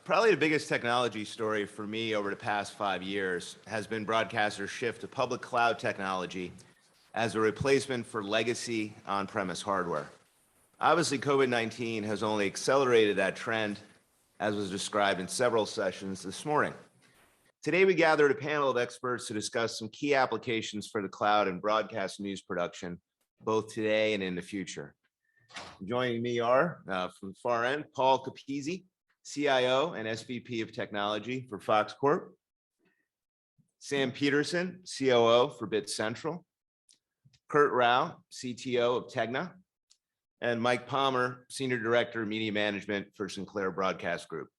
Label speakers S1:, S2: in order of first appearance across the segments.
S1: Probably the biggest technology story for me over the past 5 years has been broadcasters' shift to public cloud technology as a replacement for legacy on-premise hardware. Obviously, COVID-19 has only accelerated that trend, as was described in several sessions this morning. Today, we gathered a panel of experts to discuss some key applications for the cloud and broadcast news production, both today and in the future. Joining me are, from the far end, Paul Capizzi, CIO and SVP of Technology for Fox Corp. Sam Peterson, COO for Bit Central. Kurt Rao, CTO of Tegna. And Mike Palmer, Senior Director of Media Management for Sinclair Broadcast Group.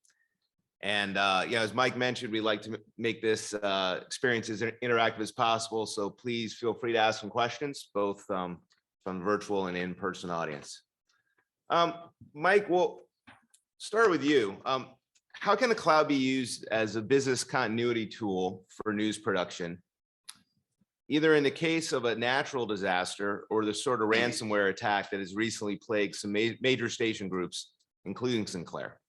S1: And as Mike mentioned, we like to make this experience as interactive as possible. So please feel free to ask some questions, both from virtual and in-person audience. Mike, we'll start with you. How can the cloud be used as a business continuity tool for news production, either in the case of a natural disaster or the sort of ransomware attack that has recently plagued some major station groups, including Sinclair?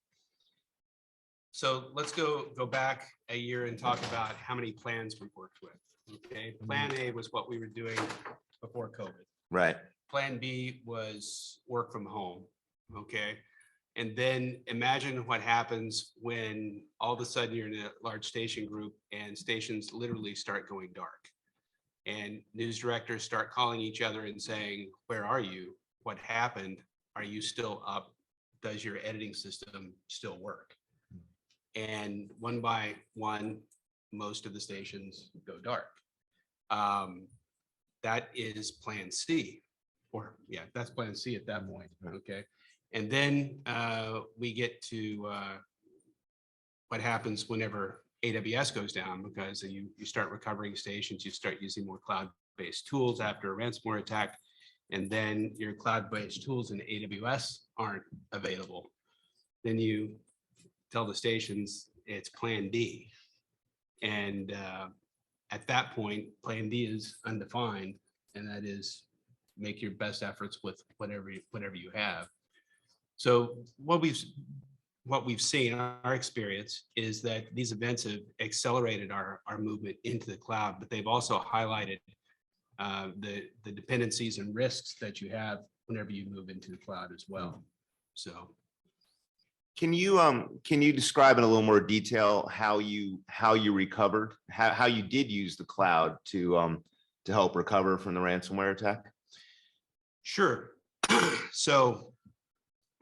S2: So let's go back a year and talk about how many plans we worked with. Okay, Plan A was what we were doing before COVID.
S1: Right.
S2: Plan B was work from home. Okay. And then imagine what happens when all of a sudden you're in a large station group and stations literally start going dark. And news directors start calling each other and saying, where are you? What happened? Are you still up? Does your editing system still work? And one by one, most of the stations go dark. That is Plan C. That's Plan C at that point. Okay. And then we get to what happens whenever AWS goes down, because you start recovering stations, you start using more cloud-based tools after a ransomware attack, and then your cloud-based tools in AWS aren't available. Then you tell the stations it's Plan D. And at that point, Plan D is undefined, and that is make your best efforts with whatever you have. So what we've seen, our experience, is that these events have accelerated our movement into the cloud, but they've also highlighted the dependencies and risks that you have whenever you move into the cloud as well. So
S1: can you describe in a little more detail how you recovered, how you did use the cloud to help recover from the ransomware attack?
S2: Sure. So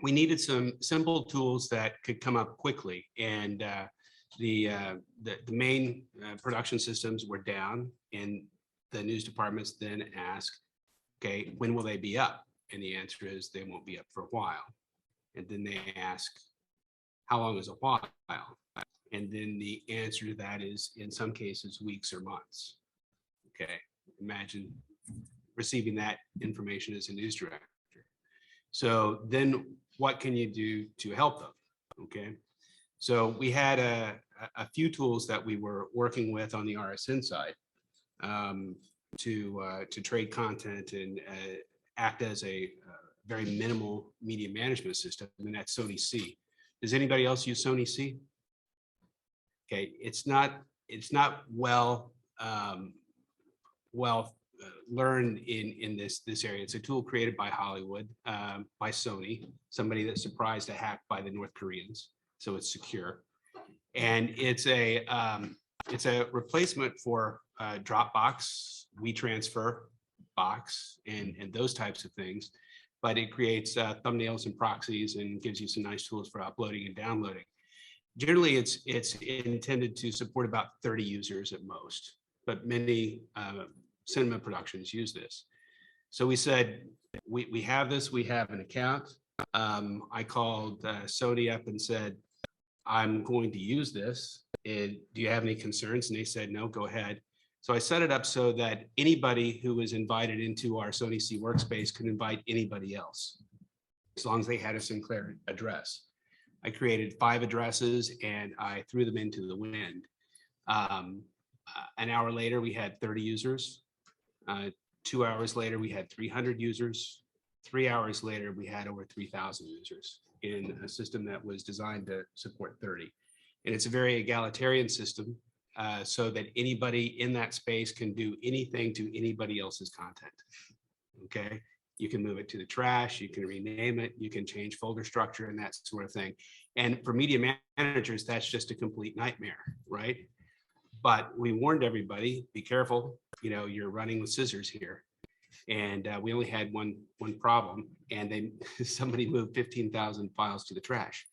S2: we needed some simple tools that could come up quickly, and the main production systems were down, and the news departments then ask, okay, when will they be up? And the answer is they won't be up for a while. And then they ask, how long is a while? And then the answer to that is, in some cases, weeks or months. Okay, imagine receiving that information as a news director. So then what can you do to help them? Okay, so we had a few tools that we were working with on the RSN side to trade content and act as a very minimal media management system, and that's Sony C. Does anybody else use Sony C? Okay, it's not well learned in this area. It's a tool created by Hollywood, by Sony, somebody that surprised a hack by the North Koreans. So it's secure, and it's a replacement for Dropbox, WeTransfer, Box, and those types of things. But it creates thumbnails and proxies and gives you some nice tools for uploading and downloading. Generally, it's intended to support about 30 users at most, but many cinema productions use this. So we said, we have this, we have an account. I called Sony up and said, I'm going to use this. And do you have any concerns? And they said, no, go ahead. So I set it up so that anybody who was invited into our Sony C workspace could invite anybody else, as long as they had a Sinclair address. I created 5 addresses and I threw them into the wind. An hour later, we had 30 users. 2 hours later, we had 300 users. 3 hours later, we had over 3,000 users in a system that was designed to support 30. And it's a very egalitarian system, so that anybody in that space can do anything to anybody else's content. Okay, you can move it to the trash, you can rename it, you can change folder structure and that sort of thing. And for media managers, that's just a complete nightmare, right? But we warned everybody, be careful, you're running with scissors here. And we only had one problem, and then somebody moved 15,000 files to the trash.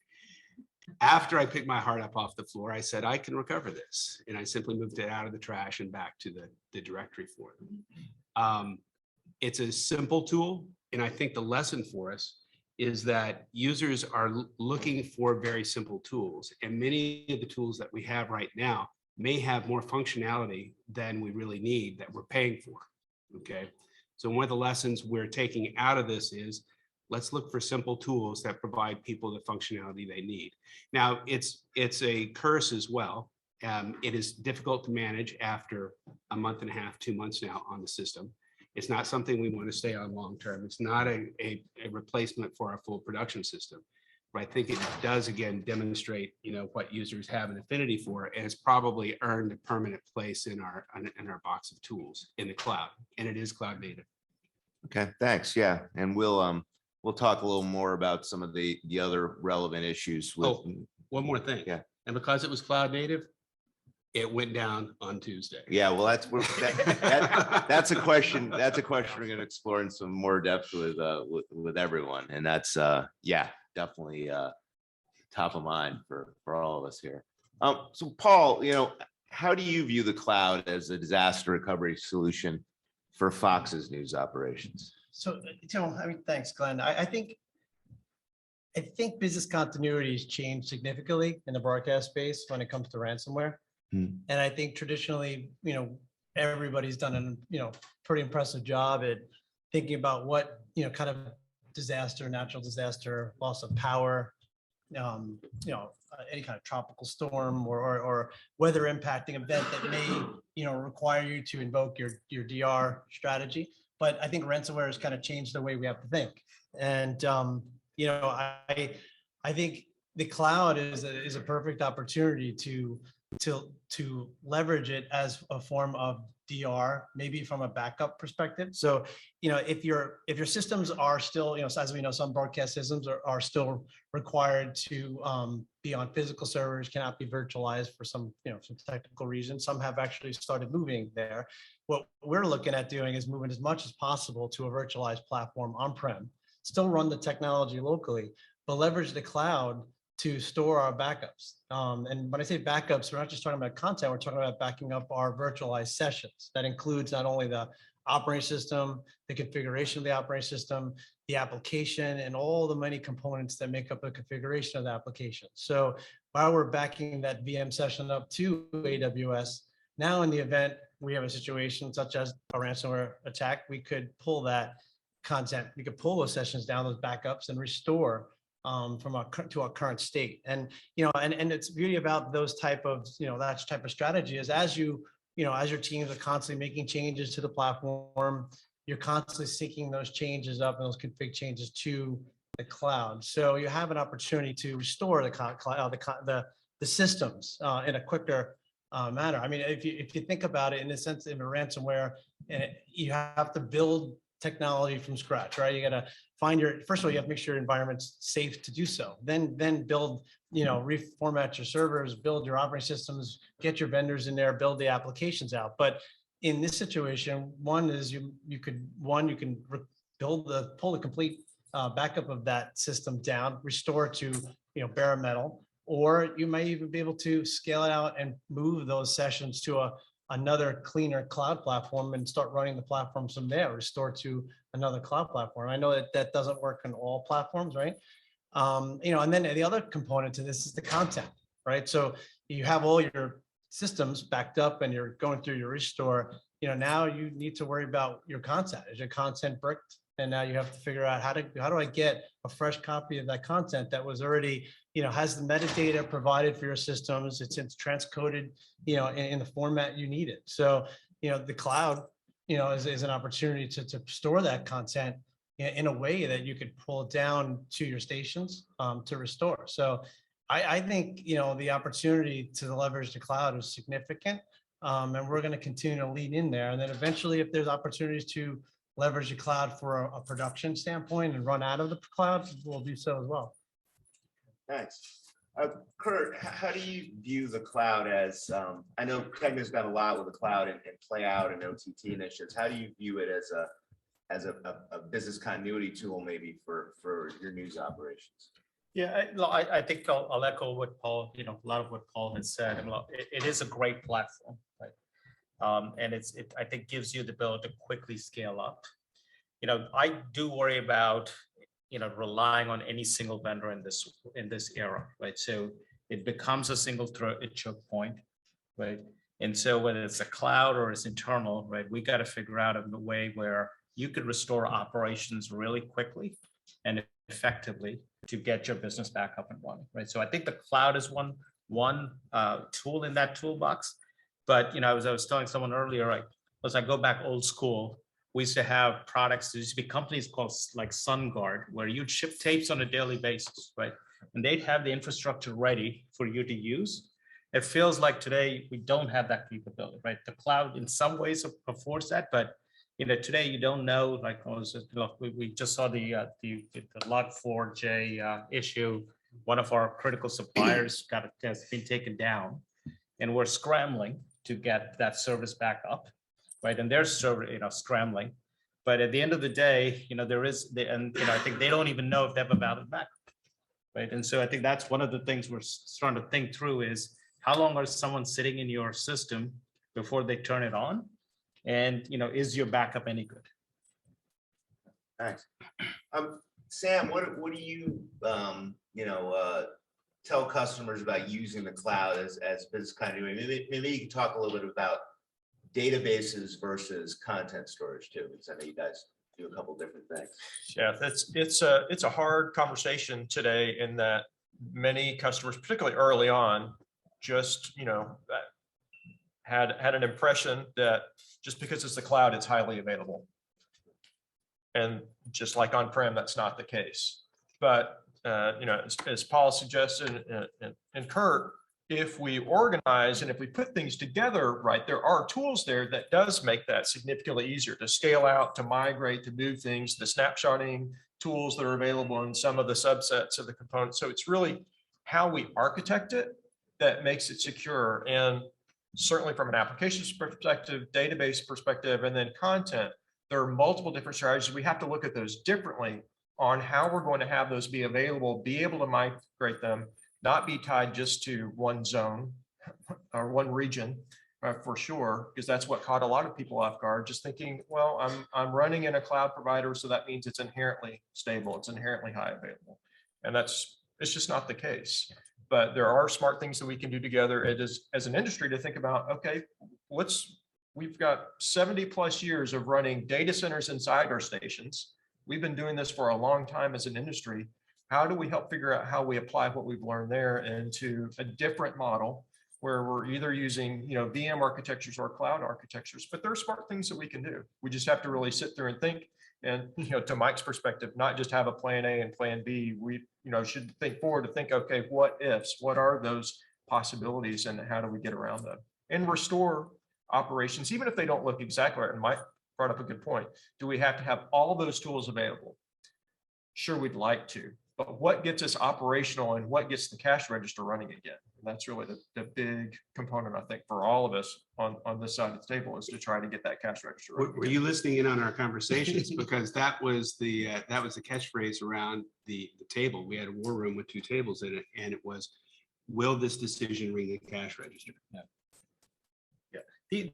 S2: After I picked my heart up off the floor, I said, I can recover this. And I simply moved it out of the trash and back to the directory for them. It's a simple tool. And I think the lesson for us is that users are looking for very simple tools. And many of the tools that we have right now may have more functionality than we really need that we're paying for. Okay. So one of the lessons we're taking out of this is, let's look for simple tools that provide people the functionality they need. Now, it's a curse as well. It is difficult to manage after a month and a half, 2 months now on the system. It's not something we want to stay on long term. It's not a replacement for our full production system. But I think it does, again, demonstrate what users have an affinity for, and it's probably earned a permanent place in our box of tools in the cloud, and it is cloud native.
S1: Okay, thanks. Yeah, and we'll talk a little more about some of the other relevant issues with.
S2: Oh, one more thing.
S1: Yeah.
S2: And because it was cloud native, it went down on Tuesday.
S1: Yeah, well, that's a question. That's a question we're going to explore in some more depth with everyone, and that's definitely top of mind for all of us here. So Paul, how do you view the cloud as a disaster recovery solution for Fox's news operations?
S3: So, thanks, Glenn. I think business continuity has changed significantly in the broadcast space when it comes to ransomware. And I think traditionally, everybody's done a pretty impressive job at thinking about what kind of disaster, natural disaster, loss of power, any kind of tropical storm or weather impacting event that may require you to invoke your DR strategy. But I think ransomware has kind of changed the way we have to think. And I think the cloud is a perfect opportunity to leverage it as a form of DR, maybe from a backup perspective. So, if your systems are still, as we know, some broadcast systems are still required to be on physical servers, cannot be virtualized for some technical reasons. Some have actually started moving there. What we're looking at doing is moving as much as possible to a virtualized platform on-prem, still run the technology locally, but leverage the cloud to store our backups. And when I say backups, we're not just talking about content, we're talking about backing up our virtualized sessions. That includes not only the operating system, the configuration of the operating system, the application, and all the many components that make up the configuration of the application. So while we're backing that VM session up to AWS, now in the event we have a situation such as a ransomware attack, we could pull that content, we could pull those sessions down, those backups, and restore to our current state. And and it's beauty about those type of that type of strategy is as your teams are constantly making changes to the platform, you're constantly syncing those changes up and those config changes to the cloud. So you have an opportunity to restore the systems in a quicker manner. I mean, if you think about it in the sense of a ransomware, you have to build technology from scratch, right? You got to find first of all, you have to make sure your environment's safe to do so. Then build, reformat your servers, build your operating systems, get your vendors in there, build the applications out. But in this situation, one is you can pull the complete backup of that system down, restore to bare metal, or you might even be able to scale it out and move those sessions to another cleaner cloud platform and start running the platforms from there, restore to another cloud platform. I know that doesn't work on all platforms, right? And then the other component to this is the content, right? So you have all your systems backed up and you're going through your restore, now you need to worry about your content. Is your content bricked? And now you have to figure out how do I get a fresh copy of that content that was already, has the metadata provided for your systems. It's transcoded, in the format you need it. So, the cloud, is an opportunity to store that content in a way that you could pull it down to your stations to restore. So I think, the opportunity to leverage the cloud is significant. And we're going to continue to lean in there. And then eventually, if there's opportunities to leverage the cloud for a production standpoint and run out of the cloud, we'll do so as well.
S1: Thanks. Kurt, how do you view the cloud as, I know Tegna's done a lot with the cloud and play out and OTT initiatives. How do you view it as a business continuity tool maybe for your news operations?
S4: Yeah, I think I'll echo what Paul, a lot of what Paul has said. I mean, look, it is a great platform, right? And it I think gives you the ability to quickly scale up. I do worry about relying on any single vendor in this era, right? So it becomes a single throat choke point, right? And so whether it's a cloud or it's internal, right, we got to figure out a way where you could restore operations really quickly and effectively to get your business back up and running, right? So I think the cloud is one tool in that toolbox. But as I was telling someone earlier, right, as I go back old school, we used to have products. There used to be companies called like SunGuard, where you'd ship tapes on a daily basis, right? And they'd have the infrastructure ready for you to use. It feels like today we don't have that capability, right? The cloud in some ways affords that, but today you don't know. Like we just saw the Log4j issue. One of our critical suppliers has been taken down, and we're scrambling to get that service back up. Right, and they're scrambling, but at the end of the day, I think they don't even know if they have a valid backup, right? And so I think that's one of the things we're starting to think through is how long are someone sitting in your system before they turn it on, and is your backup any good?
S1: Thanks. Sam, what do you tell customers about using the cloud as business continuity? Maybe you can talk a little bit about databases versus content storage too, because I know you guys do a couple different things.
S5: Yeah, it's a hard conversation today in that many customers, particularly early on, just had an impression that just because it's the cloud, it's highly available. And just like on-prem, that's not the case. But as Paul suggested and Kurt, if we organize and if we put things together, right, there are tools there that does make that significantly easier to scale out, to migrate, to move things, the snapshotting tools that are available in some of the subsets of the components. So it's really how we architect it that makes it secure. And certainly from an applications perspective, database perspective, and then content, there are multiple different strategies. We have to look at those differently on how we're going to have those be available, be able to migrate them, not be tied just to one zone or one region for sure, because that's what caught a lot of people off guard, just thinking, well, I'm running in a cloud provider, so that means it's inherently stable, it's inherently high available. And it's just not the case. But there are smart things that we can do together as an industry to think about, okay, we've got 70 plus years of running data centers inside our stations. We've been doing this for a long time as an industry. How do we help figure out how we apply what we've learned there into a different model where we're either using, VM architectures or cloud architectures, but there are smart things that we can do. We just have to really sit there and think. And, to Mike's perspective, not just have a plan A and plan B. We, should think forward to think, okay, what ifs, what are those possibilities and how do we get around them and restore operations, even if they don't look exactly right. And Mike brought up a good point. Do we have to have all those tools available? Sure, we'd like to. But what gets us operational and what gets the cash register running again? And that's really the big component, I think, for all of us on this side of the table is to try to get that cash register running.
S6: Were you listening in on our conversations? Because that was the catchphrase around the table. We had a war room with two tables in it, and it was, will this decision ring the cash register?
S4: Yeah.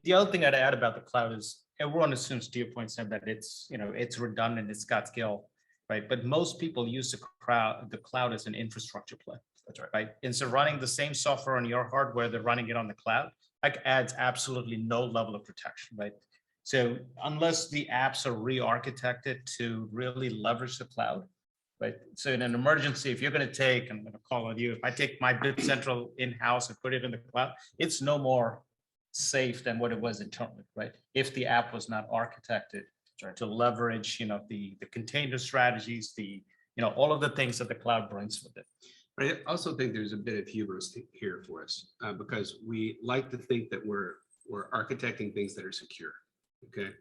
S4: The other thing I'd add about the cloud is everyone assumes, to your point, Sam, that it's redundant, it's got scale. Right, but most people use the cloud as an infrastructure play.
S5: That's right.
S4: Right, and so running the same software on your hardware, they're running it on the cloud, that adds absolutely no level of protection. Right, so unless the apps are re-architected to really leverage the cloud, right? So in an emergency, if you're going to take, I'm going to call on you. If I take my Bit Central in-house and put it in the cloud, it's no more safe than what it was internally. Right, if the app was not architected to leverage, the container strategies, all of the things that the cloud brings with it.
S6: I also think there's a bit of hubris here for us because we like to think that we're architecting things that are secure. Okay.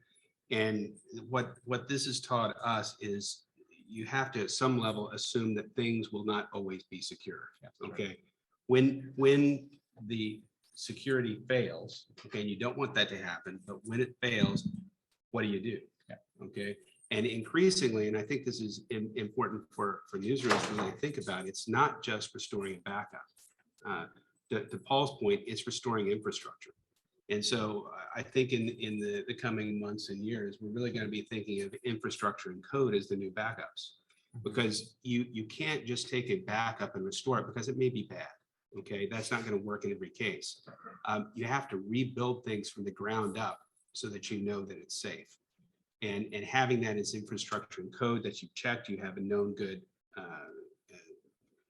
S6: And what this has taught us is you have to at some level assume that things will not always be secure. Okay. When the security fails, okay, and you don't want that to happen, but when it fails, what do you do? Okay. And increasingly, and I think this is important for newsrooms to really think about, it's not just restoring a backup. To Paul's point, it's restoring infrastructure. And so I think in the coming months and years, we're really going to be thinking of infrastructure and code as the new backups, because you can't just take a backup and restore it because it may be bad. Okay, that's not going to work in every case. You have to rebuild things from the ground up so that you know that it's safe. And having that as infrastructure and code that you've checked, you have a known good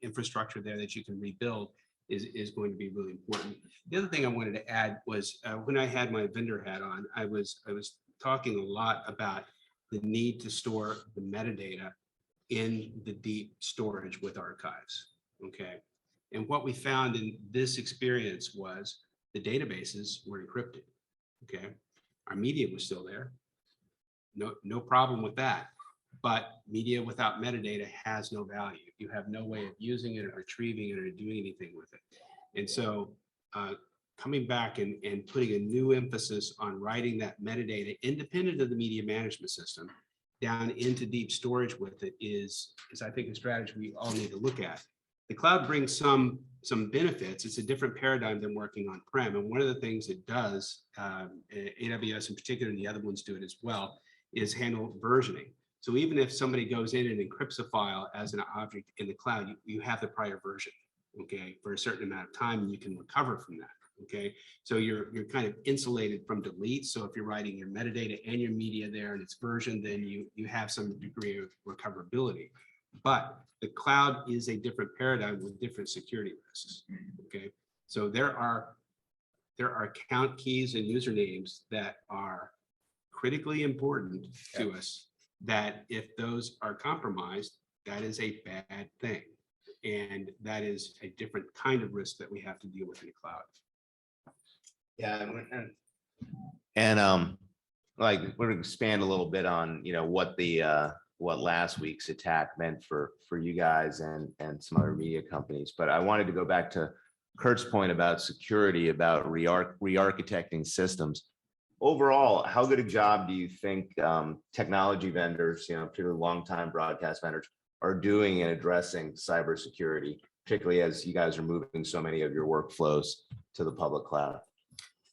S6: infrastructure there that you can rebuild is going to be really important. The other thing I wanted to add was when I had my vendor hat on, I was talking a lot about the need to store the metadata in the deep storage with archives. Okay. And what we found in this experience was the databases were encrypted. Okay. Our media was still there. No problem with that. But media without metadata has no value. You have no way of using it or retrieving it or doing anything with it. And so coming back and putting a new emphasis on writing that metadata independent of the media management system down into deep storage with it is I think a strategy we all need to look at. The cloud brings some benefits. It's a different paradigm than working on-prem. And one of the things it does, AWS in particular, and the other ones do it as well, is handle versioning. So even if somebody goes in and encrypts a file as an object in the cloud, you have the prior version, okay, for a certain amount of time, and you can recover from that, okay? So you're kind of insulated from delete. So if you're writing your metadata and your media there and it's versioned, then you have some degree of recoverability. But the cloud is a different paradigm with different security risks, okay? So there are account keys and usernames that are critically important to us, that if those are compromised, that is a bad thing. And that is a different kind of risk that we have to deal with in the cloud.
S1: Yeah, like we're gonna expand a little bit on what last week's attack meant for you guys and some other media companies. But I wanted to go back to Kurt's point about security, about re-architecting systems. Overall, how good a job do you think technology vendors, particularly longtime broadcast vendors, are doing in addressing cybersecurity, particularly as you guys are moving so many of your workflows to the public cloud?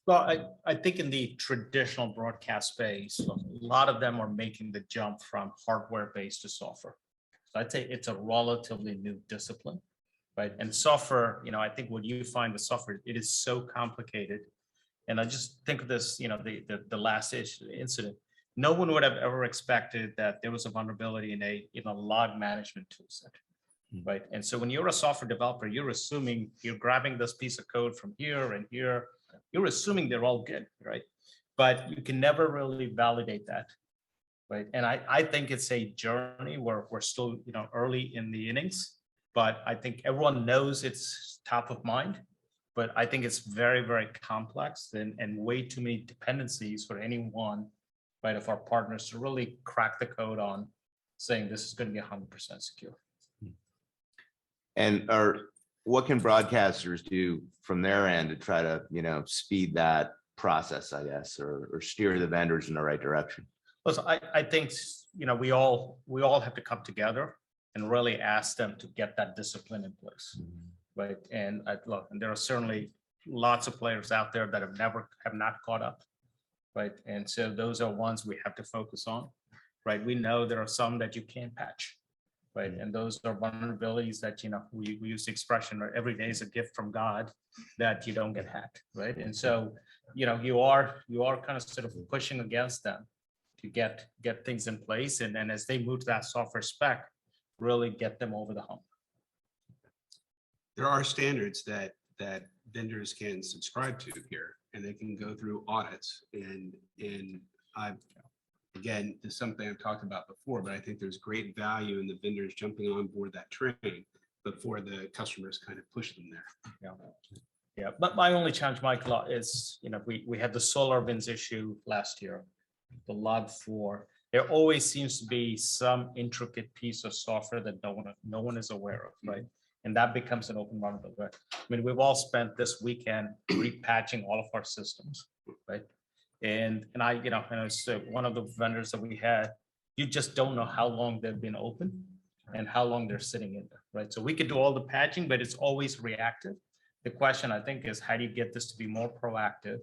S4: Well, I think in the traditional broadcast space, a lot of them are making the jump from hardware-based to software. So I'd say it's a relatively new discipline, right? And software, I think what you find with software, it is so complicated. And I just think of this, the last incident. No one would have ever expected that there was a vulnerability in a log management tool set, right? And so when you're a software developer, you're assuming you're grabbing this piece of code from here and here. You're assuming they're all good, right? But you can never really validate that, right? And I think it's a journey where we're still, early in the innings, but I think everyone knows it's top of mind. But I think it's very, very complex and way too many dependencies for any one, right, of our partners to really crack the code on saying this is going to be 100% secure.
S1: And what can broadcasters do from their end to try to, speed that process, I guess, or steer the vendors in the right direction?
S4: Well, so I think, we all have to come together and really ask them to get that discipline in place. Right. And there are certainly lots of players out there that have not caught up. Right. And so those are ones we have to focus on. Right. We know there are some that you can't patch. Right. And those are vulnerabilities that, we use the expression, right, every day is a gift from God that you don't get hacked. Right. And so, you are kind of sort of pushing against them to get things in place. And then as they move to that software spec, really get them over the hump.
S6: There are standards that vendors can subscribe to here, and they can go through audits. And again, this is something I've talked about before, but I think there's great value in the vendors jumping on board that train before the customers kind of push them there.
S4: Yeah. Yeah, but my only challenge, Michael, is, we had the SolarWinds issue last year, the log 4. There always seems to be some intricate piece of software that no one is aware of, right? And that becomes an open vulnerability. I mean, we've all spent this weekend repatching all of our systems, right? And so one of the vendors that we had, you just don't know how long they've been open and how long they're sitting in there, right? So we could do all the patching, but it's always reactive. The question, I think, is how do you get this to be more proactive?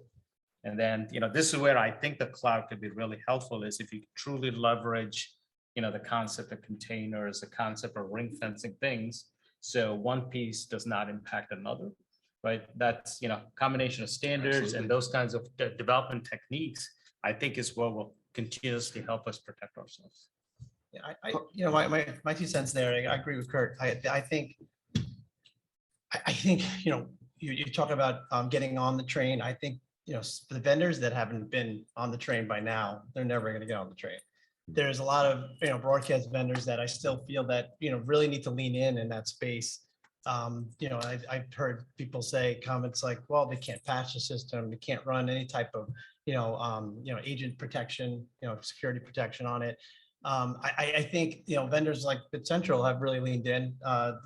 S4: And then, this is where I think the cloud could be really helpful, is if you truly leverage, the concept of containers, the concept of ring fencing things. So one piece does not impact another, right? That's, combination of standards
S6: Absolutely.
S4: and those kinds of development techniques, I think is what will continuously help us protect ourselves.
S3: Yeah, my 2 cents there, I agree with Kurt. I think, you talk about getting on the train. I think, for the vendors that haven't been on the train by now, they're never going to get on the train. There's a lot of, broadcast vendors that I still feel that, really need to lean in that space. I've heard people say comments like, well, they can't patch the system, they can't run any type of, agent protection, security protection on it. I think, vendors like BitCentral have really leaned in,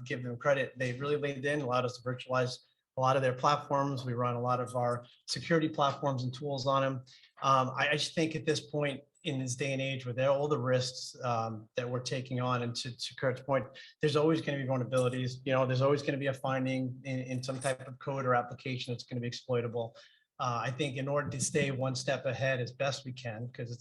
S3: give them credit. They've really leaned in, allowed us to virtualize a lot of their platforms. We run a lot of our security platforms and tools on them. I just think at this point in this day and age, with all the risks that we're taking on, and to Kurt's point, there's always going to be vulnerabilities. There's always going to be a finding in some type of code or application that's going to be exploitable. I think in order to stay one step ahead as best we can, because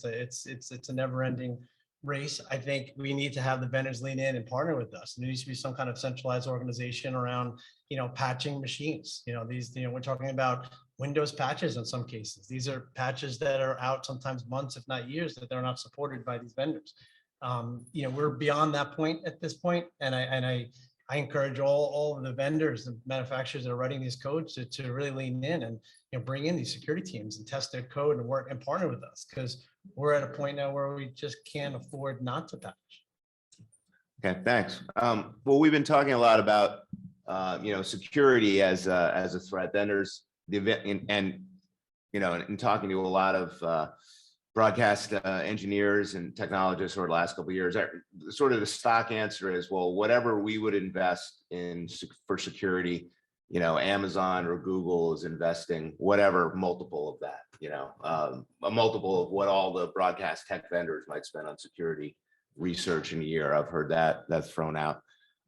S3: it's a never-ending race, I think we need to have the vendors lean in and partner with us. There needs to be some kind of centralized organization around, patching machines. We're talking about Windows patches in some cases. These are patches that are out sometimes months, if not years, that they're not supported by these vendors. We're beyond that point at this point, and I encourage all of the vendors and manufacturers that are writing these codes to really lean in and bring in these security teams and test their code and work and partner with us, because we're at a point now where we just can't afford not to patch.
S1: Okay, thanks. Well, we've been talking a lot about security as a threat. Then there's the event, and talking to a lot of broadcast engineers and technologists over the last couple of years, sort of the stock answer is, well, whatever we would invest in for security, Amazon or Google is investing whatever multiple of that, a multiple of what all the broadcast tech vendors might spend on security research in a year. I've heard that's thrown out.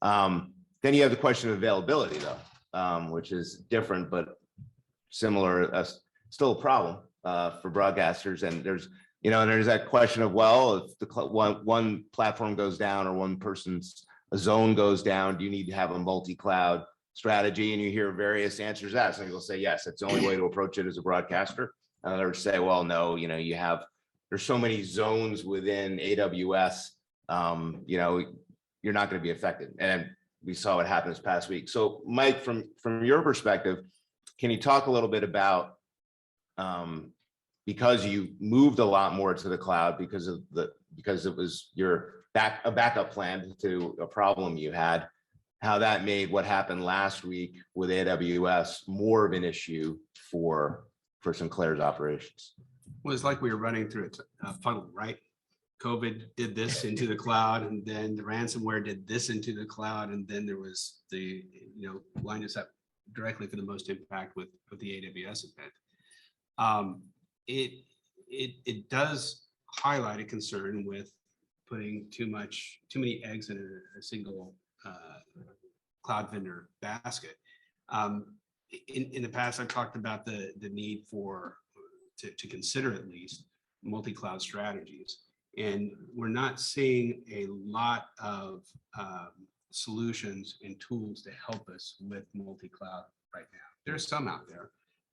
S1: Then you have the question of availability, though, which is different but similar, still a problem for broadcasters. And there's that question of, well, if the one platform goes down or one person's zone goes down, do you need to have a multi-cloud strategy? And you hear various answers to that. Some people say, yes, that's the only way to approach it as a broadcaster. And others say, well, no, there's so many zones within AWS, you're not going to be affected. And we saw what happened this past week. So Mike, from your perspective, can you talk a little bit about, because you moved a lot more to the cloud because it was a backup plan to a problem you had, how that made what happened last week with AWS more of an issue for Sinclair's operations?
S6: Well, it's like we were running through a funnel, right? COVID did this into the cloud, and then the ransomware did this into the cloud, and then there was the lined us up directly for the most impact with the AWS event. It does highlight a concern with putting too many eggs in a single cloud vendor basket. In the past, I've talked about the need to consider at least multi-cloud strategies, and we're not seeing a lot of solutions and tools to help us with multi-cloud right now. There's some out there,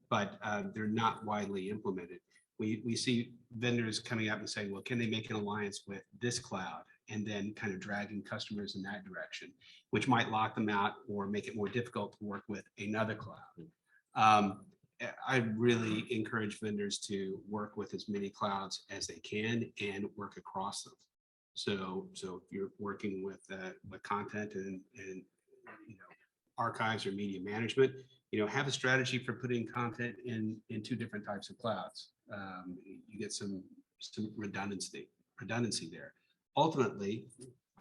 S6: but they're not widely implemented. We see vendors coming up and saying, well, can they make an alliance with this cloud, and then kind of dragging customers in that direction, which might lock them out or make it more difficult to work with another cloud. I really encourage vendors to work with as many clouds as they can and work across them. So if you're working with content and archives or media management, have a strategy for putting content in two different types of clouds. You get some redundancy there. Ultimately,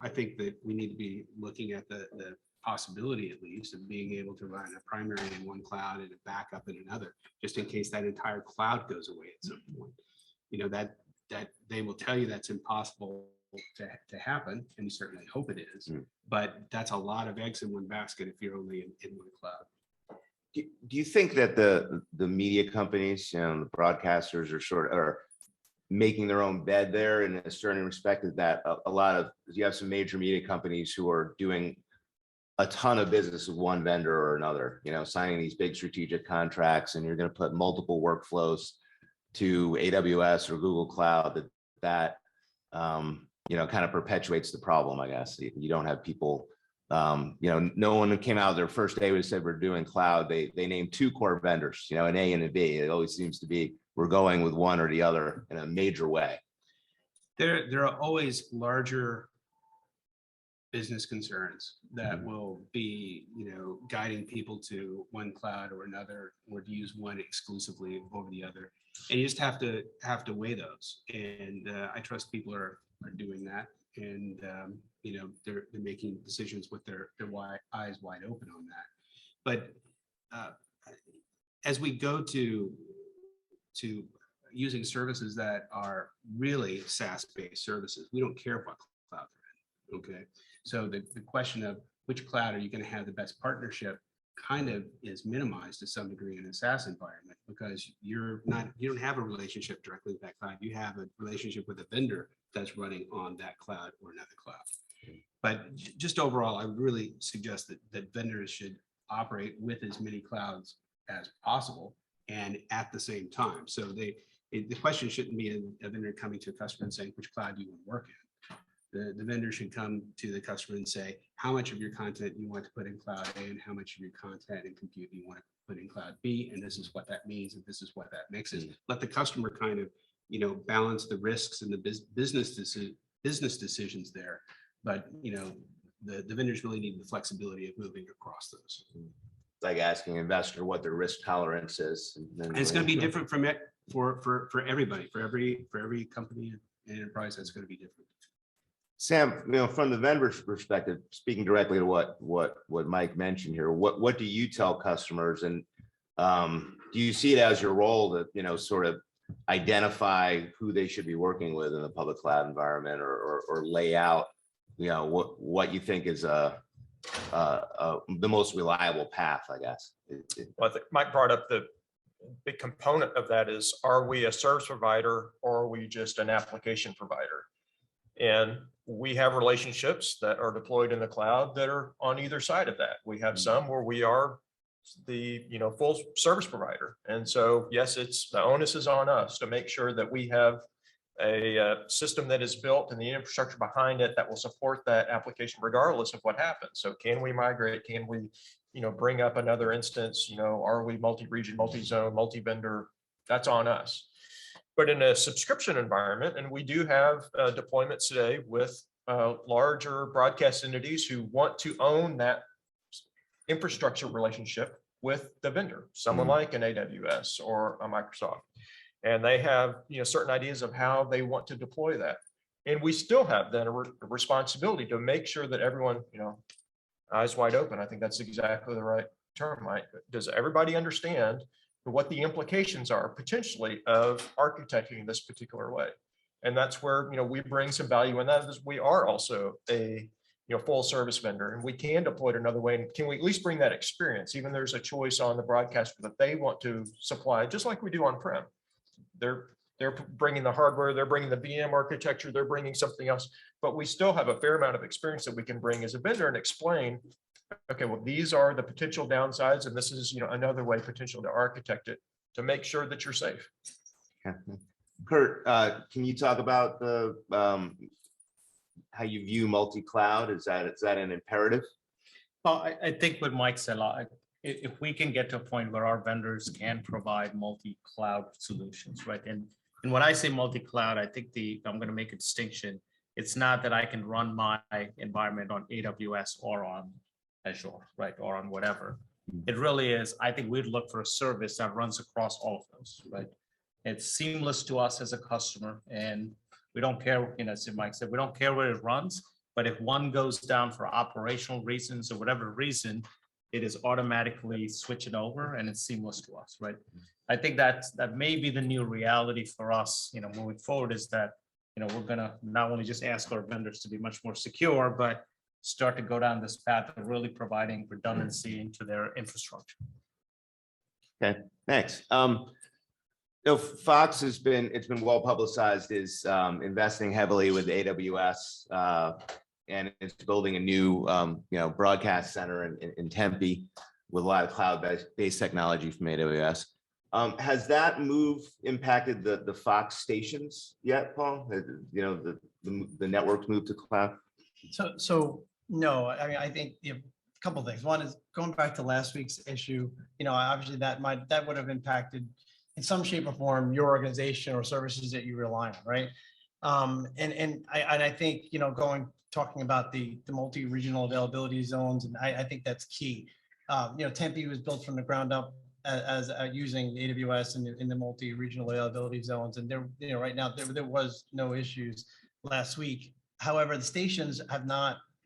S6: I think that we need to be looking at the possibility, at least, of being able to run a primary in one cloud and a backup in another, just in case that entire cloud goes away at some point. That they will tell you that's impossible to happen, and we certainly hope it is. But that's a lot of eggs in one basket if you're only in one cloud.
S1: Do you think that the media companies, the broadcasters are making their own bed there in a certain respect? Is that a lot of, you have some major media companies who are doing a ton of business with one vendor or another, signing these big strategic contracts, and you're going to put multiple workflows to AWS or Google Cloud that kind of perpetuates the problem, I guess. You don't have people, no one who came out their first day and said we're doing cloud. They named two core vendors, an A and a B. It always seems to be we're going with one or the other in a major way.
S6: There are always larger business concerns that will be, guiding people to one cloud or another, or to use one exclusively over the other. And you just have to weigh those. And I trust people are doing that, and they're making decisions with their eyes wide open on that. But as we go to using services that are really SaaS-based services, we don't care what cloud they're in. Okay, so the question of which cloud are you going to have the best partnership kind of is minimized to some degree in a SaaS environment, because you don't have a relationship directly with that cloud. You have a relationship with a vendor that's running on that cloud or another cloud. But just overall, I really suggest that vendors should operate with as many clouds as possible and at the same time. So the question shouldn't be a vendor coming to a customer and saying, which cloud do you want to work in? The vendor should come to the customer and say, how much of your content you want to put in cloud A and how much of your content and compute you want to put in cloud B. And this is what that means. And this is what that mixes. Let the customer kind of, balance the risks and the business decisions there. But, the vendors really need the flexibility of moving across those.
S1: It's like asking an investor what their risk tolerance is.
S6: And it's going to be different from it for everybody, for every company and enterprise. That's going to be different.
S1: Sam, from the vendor's perspective, speaking directly to what Mike mentioned here, what do you tell customers, and do you see it as your role to sort of identify who they should be working with in the public cloud environment, or lay out what you think is the most reliable path, I guess?
S5: Well, I think Mike brought up the big component of that is, are we a service provider or are we just an application provider? And we have relationships that are deployed in the cloud that are on either side of that. We have some where we are the full service provider. And so, yes, the onus is on us to make sure that we have a system that is built and the infrastructure behind it that will support that application regardless of what happens. So can we migrate? Can we, bring up another instance? Are we multi-region, multi-zone, multi-vendor? That's on us. But in a subscription environment, and we do have deployments today with larger broadcast entities who want to own that infrastructure relationship with the vendor, someone like an AWS or a Microsoft. And they have certain ideas of how they want to deploy that. And we still have then a responsibility to make sure that everyone, eyes wide open. I think that's exactly the right term. Does everybody understand what the implications are potentially of architecting this particular way? And that's where we bring some value in that, is we are also a full service vendor, and we can deploy it another way. And can we at least bring that experience? Even there's a choice on the broadcaster that they want to supply, just like we do on-prem. They're bringing the hardware, they're bringing the VM architecture, they're bringing something else, but we still have a fair amount of experience that we can bring as a vendor and explain, okay, well, these are the potential downsides, and this is another way potential to architect it to make sure that you're safe.
S1: Kurt, can you talk about the how you view multi-cloud? Is that an imperative?
S4: Well, I think what Mike said, if we can get to a point where our vendors can provide multi-cloud solutions, right? And when I say multi-cloud, I think I'm going to make a distinction. It's not that I can run my environment on AWS or on Azure, right, or on whatever. It really is, I think we'd look for a service that runs across all of those, right? It's seamless to us as a customer, and we don't care, as Mike said, we don't care where it runs, but if one goes down for operational reasons or whatever reason, it is automatically switching over and it's seamless to us, right? I think that may be the new reality for us, moving forward, is that, we're gonna not only just ask our vendors to be much more secure, but start to go down this path of really providing redundancy into their infrastructure.
S1: Okay, thanks. Fox it's been well publicized is investing heavily with AWS and it's building a new broadcast center in Tempe with a lot of cloud-based technology from AWS. Has that move impacted the Fox stations yet, Paul? The networks moved to cloud?
S3: So no, I mean, I think a couple of things. One is going back to last week's issue, obviously that would have impacted in some shape or form your organization or services that you rely on, right? And I think, talking about the multi-regional availability zones, and I think that's key. Tempe was built from the ground up as using AWS in the multi-regional availability zones. And there, right now there was no issues last week. However, the stations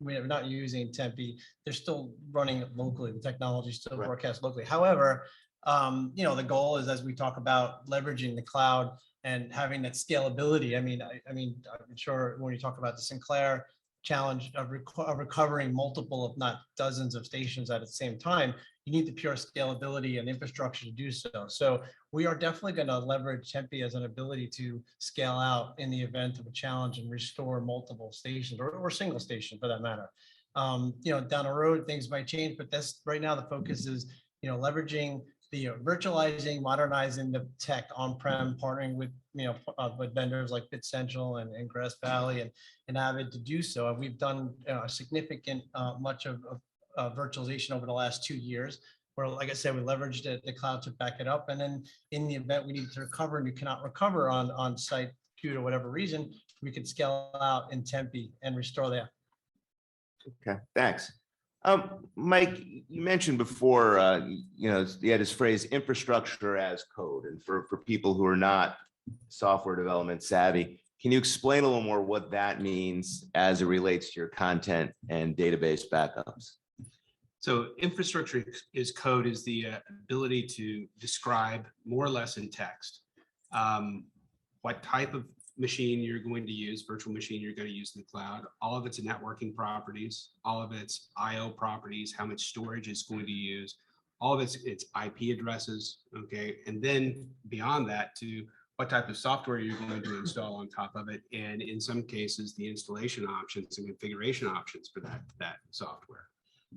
S3: we're not using Tempe. They're still running locally. The technology still broadcasts locally. However, the goal is, as we talk about leveraging the cloud and having that scalability. I mean, I'm sure when you talk about the Sinclair challenge of recovering multiple, if not dozens of stations at the same time, you need the pure scalability and infrastructure to do so. So we are definitely going to leverage Tempe as an ability to scale out in the event of a challenge and restore multiple stations or single station for that matter. Down the road, things might change, but that's right now the focus is, leveraging the virtualizing, modernizing the tech on-prem, partnering with with vendors like BitCentral and Grass Valley and Avid to do so. And we've done a significant much of virtualization over the last 2 years, where, like I said, we leveraged the cloud to back it up. And then in the event we need to recover and you cannot recover on site due to whatever reason, we could scale out in Tempe and restore that.
S1: Okay, thanks. Mike, you mentioned before, you had this phrase infrastructure as code. And for people who are not software development savvy, can you explain a little more what that means as it relates to your content and database backups?
S6: So infrastructure is code is the ability to describe more or less in text what type of machine you're going to use, virtual machine you're going to use in the cloud, all of its networking properties, all of its IO properties, how much storage it's going to use, all of its IP addresses, okay? And then beyond that to what type of software you're going to install on top of it, and in some cases, the installation options and configuration options for that software.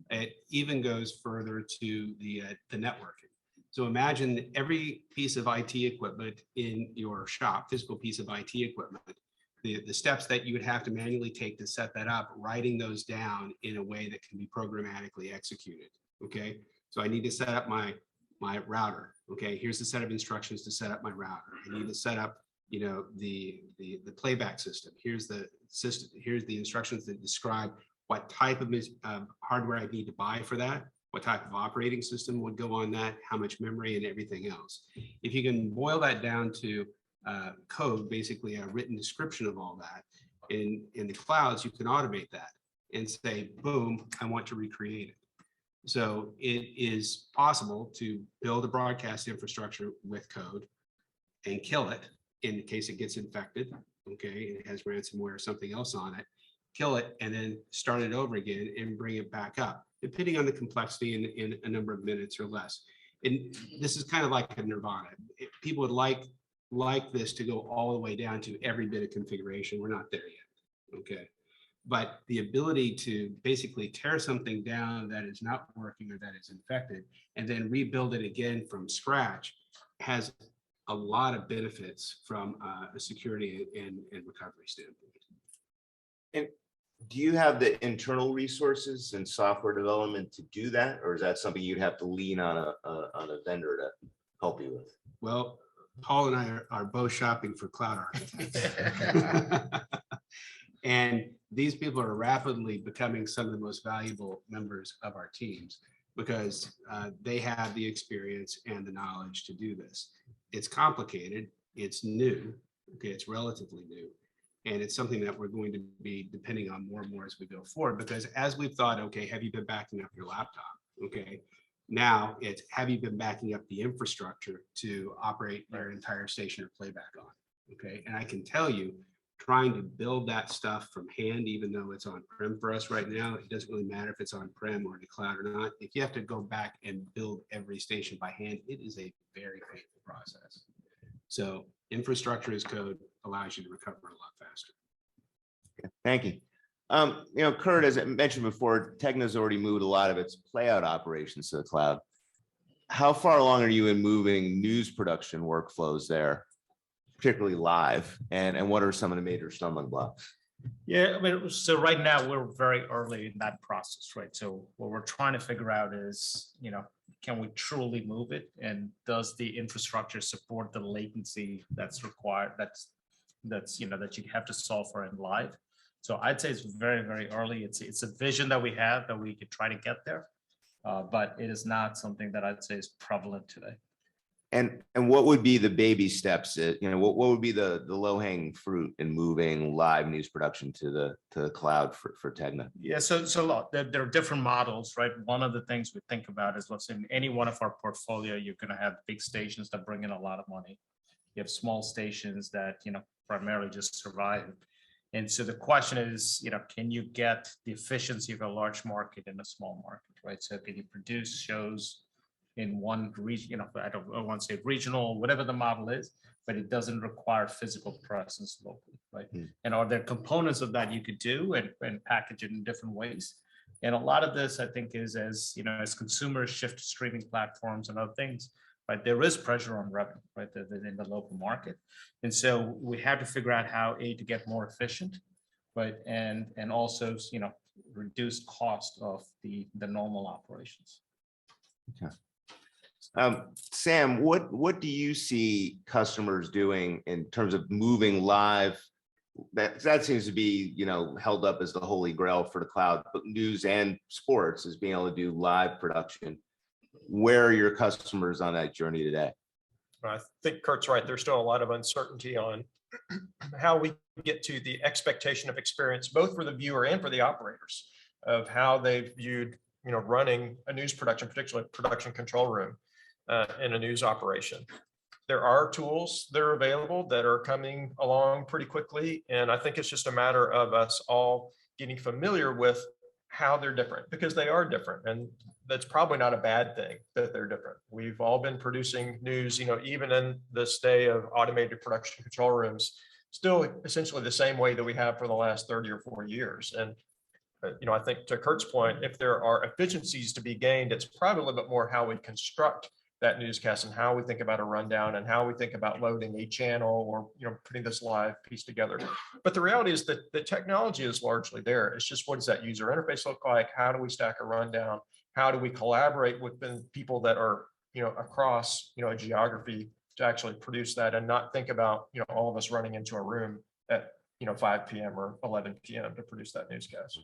S6: It even goes further to the networking. So imagine every piece of IT equipment in your shop, physical piece of IT equipment, the steps that you would have to manually take to set that up, writing those down in a way that can be programmatically executed. Okay, so I need to set up my router. Okay, here's the set of instructions to set up my router. I need to set up, the playback system. Here's the system. Here's the instructions that describe what type of hardware I need to buy for that, what type of operating system would go on that, how much memory and everything else. If you can boil that down to code, basically a written description of all that, in the clouds, you can automate that and say, boom, I want to recreate it. So it is possible to build a broadcast infrastructure with code and kill it in case it gets infected, okay, it has ransomware or something else on it, kill it, and then start it over again and bring it back up, depending on the complexity in a number of minutes or less. And this is kind of like a nirvana. People would like this to go all the way down to every bit of configuration. We're not there yet, okay? But the ability to basically tear something down that is not working or that is infected and then rebuild it again from scratch has a lot of benefits from a security and recovery standpoint.
S1: And do you have the internal resources and software development to do that, or is that something you'd have to lean on a vendor to help you with?
S6: Well, Paul and I are both shopping for cloud architects. And these people are rapidly becoming some of the most valuable members of our teams because they have the experience and the knowledge to do this. It's complicated, it's new, okay, it's relatively new. And it's something that we're going to be depending on more and more as we go forward, because as we've thought, okay, have you been backing up your laptop? Okay, now it's, have you been backing up the infrastructure to operate your entire station or playback on? Okay, and I can tell you, trying to build that stuff from hand, even though it's on-prem for us right now, it doesn't really matter if it's on-prem or in the cloud or not. If you have to go back and build every station by hand, it is a very painful process. So infrastructure as code allows you to recover a lot faster.
S1: Thank you. Kurt, as I mentioned before, Tegna's already moved a lot of its playout operations to the cloud. How far along are you in moving news production workflows there, particularly live? And what are some of the major stumbling blocks?
S4: Yeah, I mean, so right now we're very early in that process, right? So what we're trying to figure out is, can we truly move it? And does the infrastructure support the latency that's required? That you have to solve for in live. So I'd say it's very, very early. It's a vision that we have that we could try to get there, but it is not something that I'd say is prevalent today.
S1: And what would be the baby steps? What would be the low hanging fruit in moving live news production to the cloud for Tegna?
S4: Yeah, so look, there are different models, right? One of the things we think about is, let's say in any one of our portfolio, you're going to have big stations that bring in a lot of money. You have small stations that primarily just survive. And so the question is, can you get the efficiency of a large market in a small market, right? So can you produce shows in one region, I don't want to say regional, whatever the model is, but it doesn't require physical presence locally, right? And are there components of that you could do and package it in different ways? And a lot of this, I think, is as consumers shift to streaming platforms and other things, right? There is pressure on revenue, right, in the local market. And so we have to figure out how to get more efficient, right? And also, reduce cost of the normal operations.
S1: Okay. Sam, what do you see customers doing in terms of moving live? That seems to be, held up as the holy grail for the cloud, but news and sports is being able to do live production. Where are your customers on that journey today?
S5: I think Kurt's right. There's still a lot of uncertainty on how we get to the expectation of experience, both for the viewer and for the operators, of how they've viewed, running a news production, particularly production control room in a news operation. There are tools that are available that are coming along pretty quickly. And I think it's just a matter of us all getting familiar with how they're different, because they are different. And that's probably not a bad thing that they're different. We've all been producing news, even in this day of automated production control rooms, still essentially the same way that we have for the last 30 or 40 years. And, I think to Kurt's point, if there are efficiencies to be gained, it's probably a little bit more how we construct that newscast and how we think about a rundown and how we think about loading a channel or putting this live piece together. But the reality is that the technology is largely there. It's just, what does that user interface look like? How do we stack a rundown? How do we collaborate with the people that are across a geography to actually produce that, and not think about all of us running into a room at 5 p.m. or 11 p.m. to produce that newscast.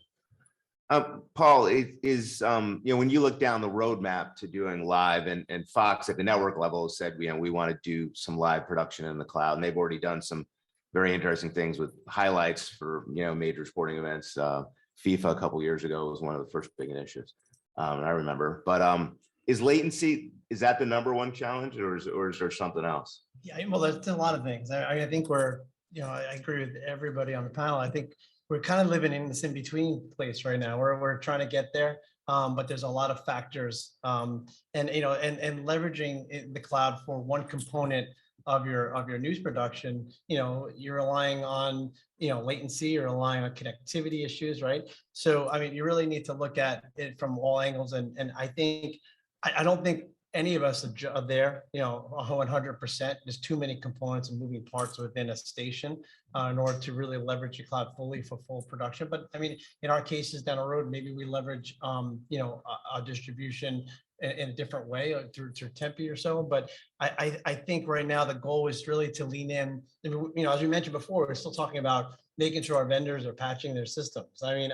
S1: Paul, when you look down the roadmap to doing live, and Fox at the network level said, we want to do some live production in the cloud, and they've already done some very interesting things with highlights for major sporting events. FIFA a couple years ago was one of the first big initiatives, I remember. But is latency, is that the number one challenge, or is there something else?
S3: Yeah, well, there's a lot of things. I think we're, I agree with everybody on the panel. I think we're kind of living in this in-between place right now. We're trying to get there, but there's a lot of factors, and leveraging the cloud for one component of your news production. You're relying on latency, you're relying on connectivity issues, right? So I mean, you really need to look at it from all angles, and I think I don't think any of us are there, 100%. There's too many components and moving parts within a station in order to really leverage the cloud fully for full production. But I mean, in our cases down the road, maybe we leverage, a distribution in a different way through Tempe or so. But I think right now the goal is really to lean in. As we mentioned before, we're still talking about making sure our vendors are patching their systems. I mean,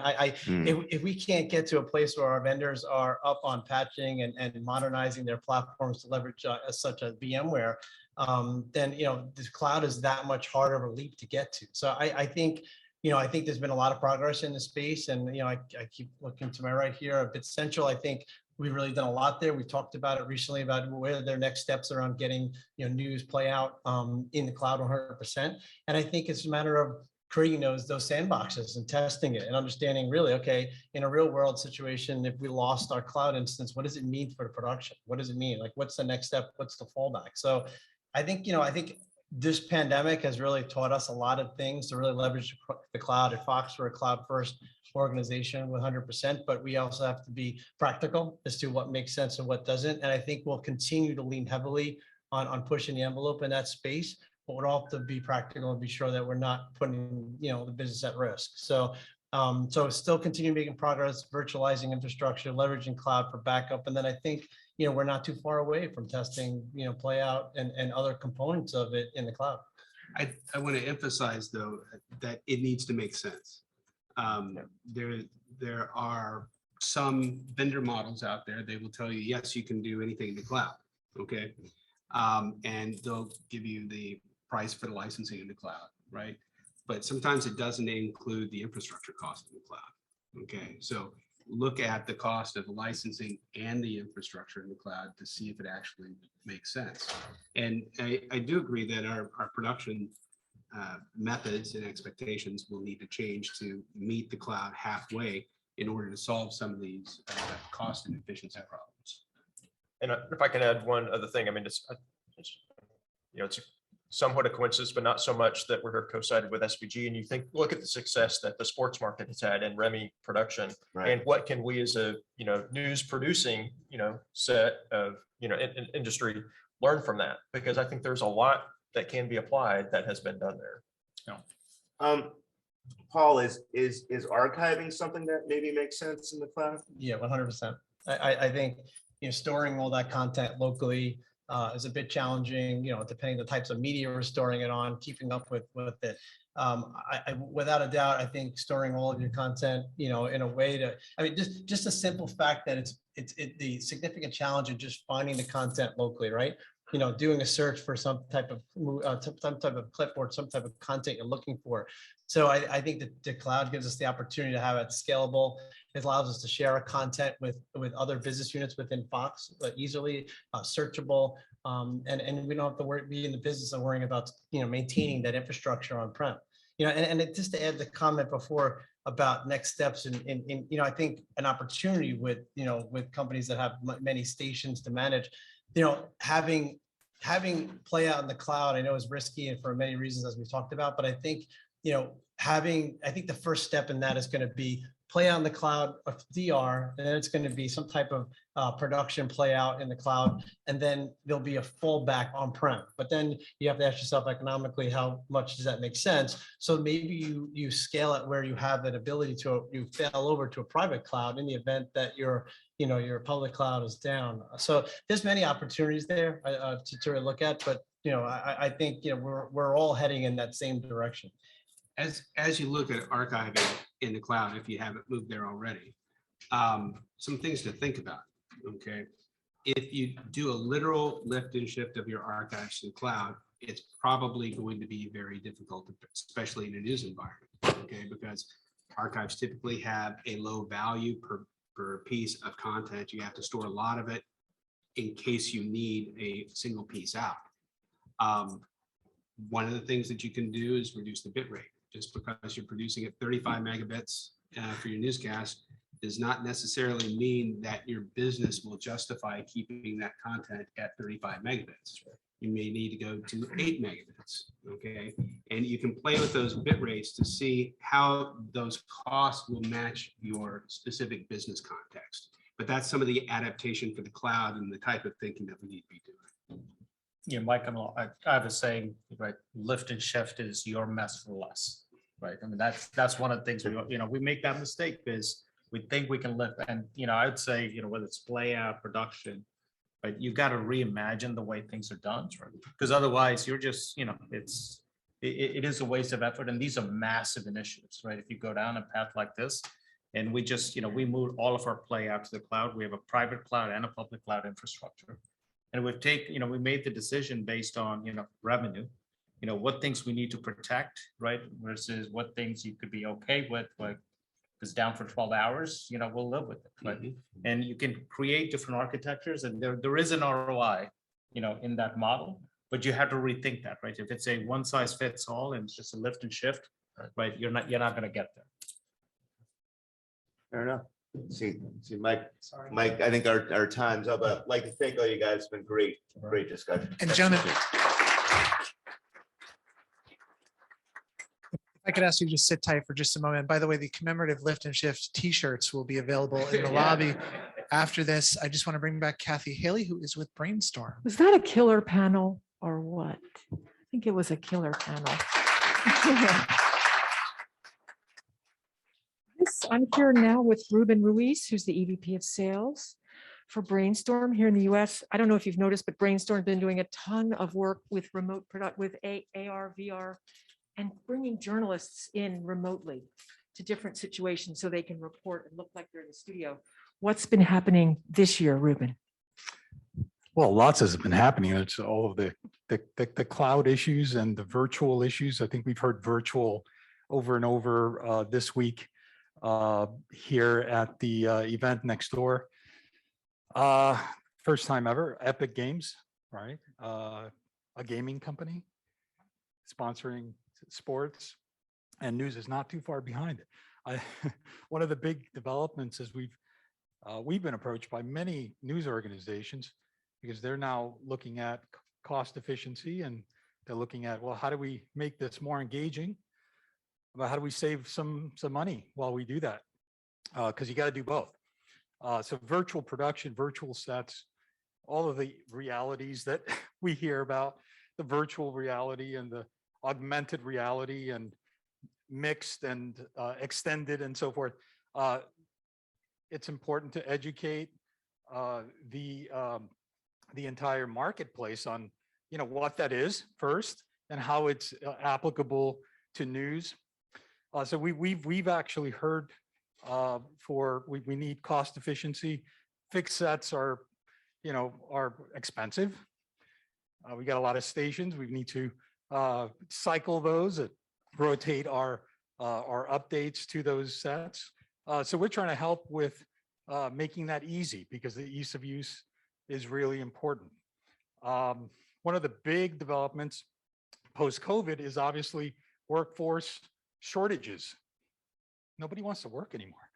S3: if we can't get to a place where our vendors are up on patching and modernizing their platforms to leverage such as VMware, then, this cloud is that much harder of a leap to get to. So I think, I think there's been a lot of progress in the space, and, I keep looking to my right here, a bit central. I think we've really done a lot there. We talked about it recently about where their next steps around getting, news play out in the cloud 100%. And I think it's a matter of creating those sandboxes and testing it and understanding really, okay, in a real world situation, if we lost our cloud instance, what does it mean for the production? What does it mean? Like, what's the next step? What's the fallback? So I think, I think this pandemic has really taught us a lot of things to really leverage the cloud. At Fox, we're a cloud first organization with 100%, but we also have to be practical as to what makes sense and what doesn't. And I think we'll continue to lean heavily on pushing the envelope in that space, but we'll have to be practical and be sure that we're not putting, the business at risk. So, still continue making progress, virtualizing infrastructure, leveraging cloud for backup. And then I think, we're not too far away from testing, play out and other components of it in the cloud.
S6: I want to emphasize, though, that it needs to make sense. There are some vendor models out there. They will tell you, yes, you can do anything in the cloud. Okay. And they'll give you the price for the licensing in the cloud, right? But sometimes it doesn't include the infrastructure cost in the cloud. Okay. So look at the cost of the licensing and the infrastructure in the cloud to see if it actually makes sense. And I do agree that our production methods and expectations will need to change to meet the cloud halfway in order to solve some of these cost and efficiency problems.
S5: And if I can add one other thing, I mean, it's somewhat a coincidence, but not so much that we're here co-sided with SVG. And you think, look at the success that the sports market has had in REMI production,
S1: Right.
S5: and what can we as a news producing set of industry learn from that? Because I think there's a lot that can be applied that has been done there.
S1: Paul, is archiving something that maybe makes sense in the cloud?
S3: Yeah, 100%. I think, storing all that content locally is a bit challenging, depending the types of media we're storing it on, keeping up with it. Without a doubt, I think storing all of your content, in a way to, just a simple fact that it's the significant challenge of just finding the content locally, right? Doing a search for some type of clip or some type of content you're looking for. So I think that the cloud gives us the opportunity to have it scalable. It allows us to share our content with other business units within Fox easily, searchable, and we don't have to be in the business of worrying about maintaining that infrastructure on-prem. And just to add the comment before about next steps in I think an opportunity with companies that have many stations to manage, having play out in the cloud, I know is risky and for many reasons as we talked about, but I think I think the first step in that is going to be play out in the cloud of DR, and then it's going to be some type of production play out in the cloud, and then there'll be a fallback on-prem. But then you have to ask yourself economically, how much does that make sense? So maybe you scale it where you have that ability to, you fail over to a private cloud in the event that your public cloud is down. So there's many opportunities there to look at, but I think we're all heading in that same direction.
S6: As you look at archiving in the cloud, if you haven't moved there already, some things to think about. Okay, if you do a literal lift and shift of your archives to the cloud, it's probably going to be very difficult, especially in a news environment. Okay, because archives typically have a low value per piece of content. You have to store a lot of it in case you need a single piece out. One of the things that you can do is reduce the bit rate. Just because you're producing at 35 megabits for your newscast does not necessarily mean that your business will justify keeping that content at 35 megabits. You may need to go to 8 megabits, okay? And you can play with those bit rates to see how those costs will match your specific business context. But that's some of the adaptation for the cloud and the type of thinking that we need to be doing.
S4: Yeah, Mike, I have a saying, right? Lift and shift is your mess for less, right? I mean, that's one of the things we make that mistake because we think we can lift, and I would say whether it's play out, production, but you got to reimagine the way things are done, right? Because otherwise, you're just it's it is a waste of effort. And these are massive initiatives, right? If you go down a path like this, and we just, we moved all of our play out to the cloud. We have a private cloud and a public cloud infrastructure. And we've taken, we made the decision based on, revenue, what things we need to protect, right? Versus what things you could be okay with, like if it's down for 12 hours, we'll live with it, right? And you can create different architectures, and there is an ROI, in that model, but you have to rethink that, right? If it's a one size fits all and it's just a lift and shift, right, you're not going to get there.
S1: Fair enough. See, Mike, I think our time's up. I'd like to thank all you guys. It's been great discussion.
S7: And gentlemen, if I could ask you to just sit tight for just a moment. By the way, the commemorative lift and shift T-shirts will be available in the lobby after this. I just want to bring back Kathy Haley, who is with Brainstorm.
S8: Was that a killer panel or what? I think it was a killer panel. Yes, I'm here now with Ruben Ruiz, who's the EVP of Sales for Brainstorm here in the US. I don't know if you've noticed, but Brainstorm's been doing a ton of work with remote product, with AR, VR, and bringing journalists in remotely to different situations so they can report and look like they're in the studio. What's been happening this year, Ruben?
S9: Well, lots has been happening. It's all of the cloud issues and the virtual issues. I think we've heard virtual over and over this week here at the event next door. First time ever, Epic Games, right? A gaming company sponsoring sports, and news is not too far behind it. One of the big developments is we've been approached by many news organizations because they're now looking at cost efficiency, and they're looking at, well, how do we make this more engaging? But how do we save some money while we do that? Because you got to do both. So virtual production, virtual sets, all of the realities that we hear about, the virtual reality and the augmented reality and mixed and extended and so forth. It's important to educate the entire marketplace on what that is first and how it's applicable to news. So we've actually heard we need cost efficiency. Fixed sets are expensive. We got a lot of stations. We need to cycle those and rotate our updates to those sets. So we're trying to help with making that easy, because the ease of use is really important. One of the big developments post-COVID is obviously workforce shortages. Nobody wants to work anymore.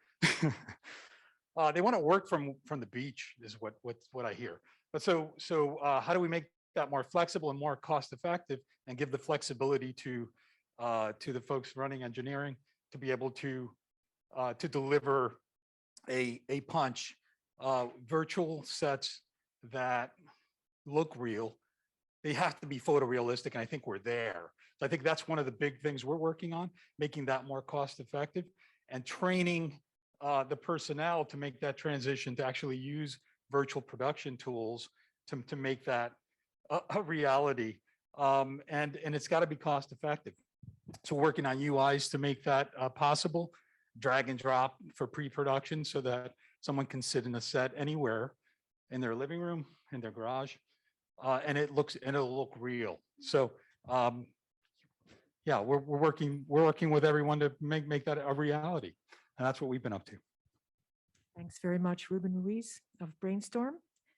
S9: They want to work from the beach, is what I hear. But so how do we make that more flexible and more cost effective, and give the flexibility to the folks running engineering to be able to deliver a punch, virtual sets that look real. They have to be photorealistic, and I think we're there. So I think that's one of the big things we're working on, making that more cost effective, and training the personnel to make that transition to actually use virtual production tools to make that a reality. And it's got to be cost effective. So working on UIs to make that possible, drag and drop for pre-production, so that someone can sit in a set anywhere in their living room, in their garage, and it'll look real. So yeah, we're working with everyone to make that a reality, and that's what we've been up to.
S8: Thanks very much, Ruben Ruiz of Brainstorm.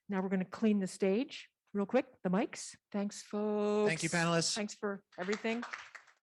S8: Now we're going to clean the stage real quick, the mics. Thanks, folks.
S7: Thank you, panelists.
S8: Thanks for everything.